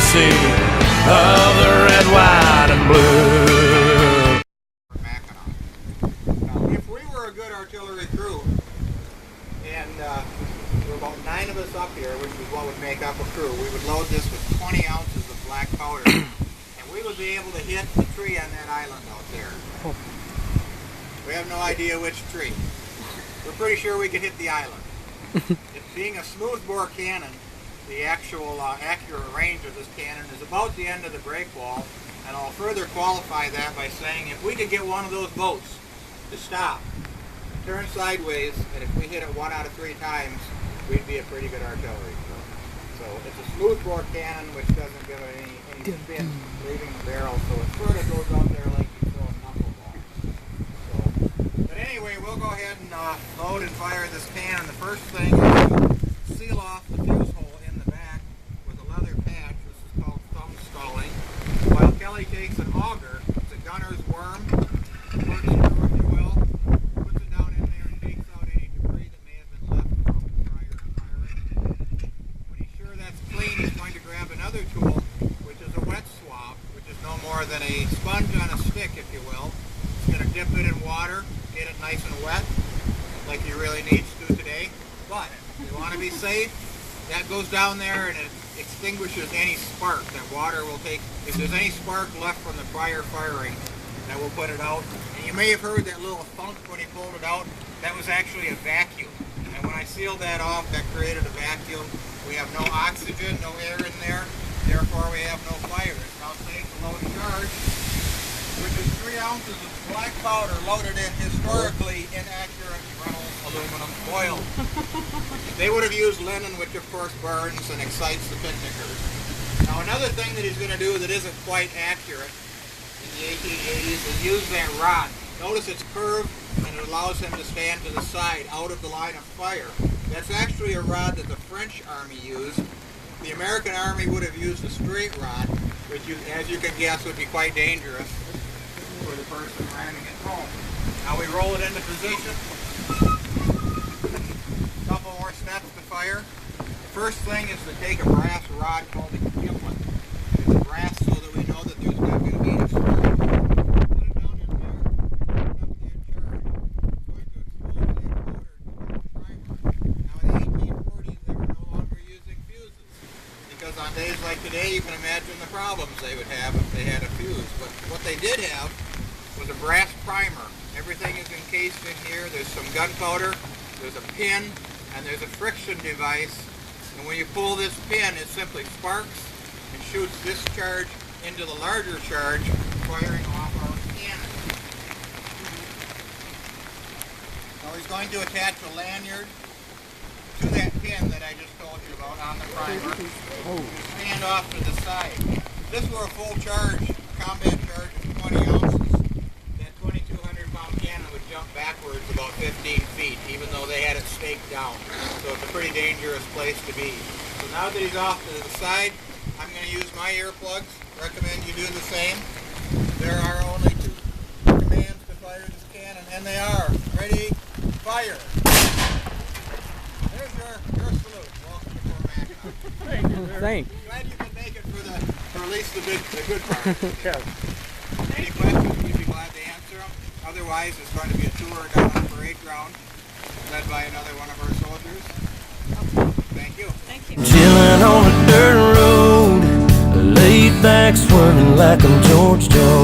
courtesy of the red, white, and blue. Fort Mackinac. Now, if we were a good artillery crew, and there were about 9 of us up here, which is what would make up a crew, we would load this with 20 ounces of black powder, and we would be able to hit the tree on that island out there. We have no idea which tree. We're pretty sure we could hit the island. It being a smoothbore cannon, the actual accurate range of this cannon is about the end of the break wall, and I'll further qualify that by saying if we could get one of those boats to stop, turn sideways, and if we hit it 1 out of 3 times, we'd be a pretty good artillery. So it's a smoothbore cannon which doesn't give it any spin leaving the barrel, so it sort of goes out there like you throw a knuckleball. But anyway, we'll go ahead and load and fire this cannon. The first thing is to seal off the fuse hole in the back with a leather patch. This is called thumb stalling. While Kelly takes an auger, it's a gunner's worm, works through if you will, puts it down in there and takes out any debris that may have been left from the prior firing. When he's sure that's clean, he's going to grab another tool, which is a wet swab, which is no more than a sponge on a stick, if you will. He's going to dip it in water, get it nice and wet, like he really needs to today. But if you want to be safe, that goes down there and it extinguishes any spark that water will take. If there's any spark left from the prior firing, that will put it out. And you may have heard that little thunk when he pulled it out. That was actually a vacuum. And when I sealed that off, that created a vacuum. We have no oxygen, no air in there. Therefore, we have no fire. It's now safe to load and charge, which is 3 ounces of black powder loaded in historically inaccurate Reynolds aluminum foil. They would have used linen, which of course burns and excites the picnickers. Now another thing that he's going to do that isn't quite accurate in the 1880s is use that rod. Notice it's curved and it allows him to stand to the side out of the line of fire. That's actually a rod that the French Army used. The American Army would have used a straight rod, which as you can guess would be quite dangerous for the person ramming it home. Now we roll it into position. A couple more steps to fire. The first thing is to take a brass rod called a gimlet. It's brass so that we know that there's not going to be any spark. Put it down in there, open up the charge. It's going to expose that powder to the primer. Now in the 1840s they were no longer using fuses, because on days like today you can imagine the problems they would have if they had a fuse. But what they did have was a brass primer. Everything is encased in here. There's some gunpowder, there's a pin, and there's a friction device. And when you pull this pin, it simply sparks and shoots this charge into the larger charge, firing off our cannon. Now he's going to attach a lanyard to that pin that I just told you about on the primer. Stand off to the side. If this were a full charge, a combat charge of 20 ounces, that 2,200-pound cannon would jump backwards about 15 feet, even though they had it staked down. So it's a pretty dangerous place to be. So now that he's off to the side, I'm going to use my earplugs. Recommend you do the same. There are only 2 commands to fire this cannon, and they are ready, fire. There's your salute. Welcome to Fort Mackinac. Thanks. Glad you could make it for at least the good part. Any questions, we'd be glad to answer them. Otherwise, it's going to be a tour down on parade ground, led by another one of our soldiers. Thank you. Thank you. Chilling on a dirt road, laid back swerving like I'm George Jones.